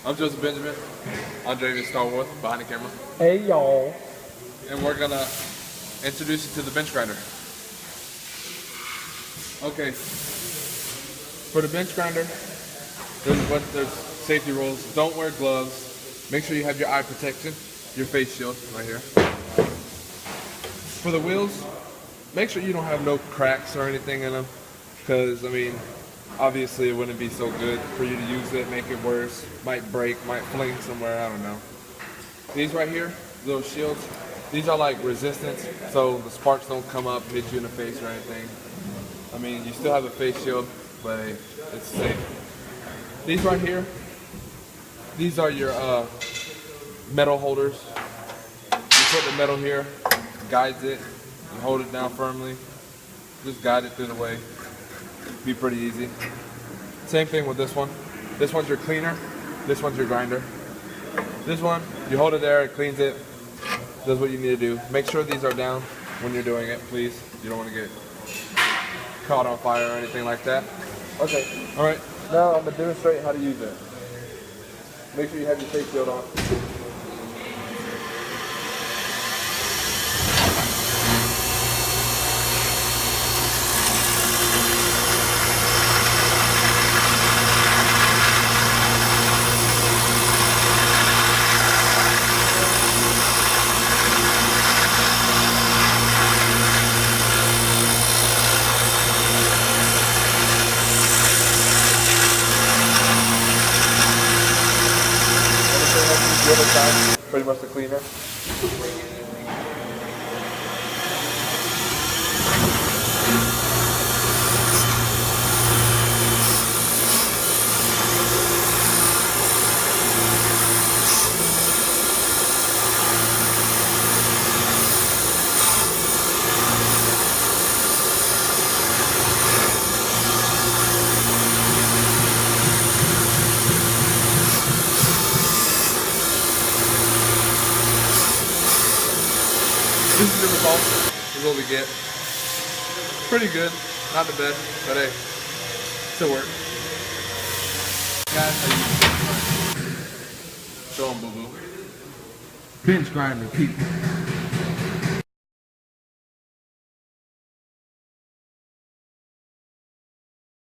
I'm Joseph Benjamin. Andre Star Wars behind the camera. Hey y'all. And we're gonna introduce you to the bench grinder. Okay. For the bench grinder, there's safety rules. Don't wear gloves. Make sure you have your eye protection, your face shield right here. For the wheels, make sure you don't have no cracks or anything in them, because I mean, obviously it wouldn't be so good for you to use it, make it worse, might break, might fling somewhere, I don't know. These right here, little shields, these are like resistance, so the sparks don't come up, hit you in the face or anything. I mean, you still have a face shield, but it's safe. These right here, these are your metal holders. You put the metal here, guides it, you hold it down firmly, just guide it through the way. Be pretty easy. Same thing with this one. This one's your cleaner, this one's your grinder. This one, you hold it there, it cleans it, does what you need to do. Make sure these are down when you're doing it, please. You don't want to get caught on fire or anything like that. Okay, all right. Now I'm gonna demonstrate how to use it. Make sure you have your face shield on. The other side, pretty much the cleaner. This is the result. This is what we get. Pretty good. Not the best, but hey, still work. Guys, how you show them, boo-boo. Bench grinder, people.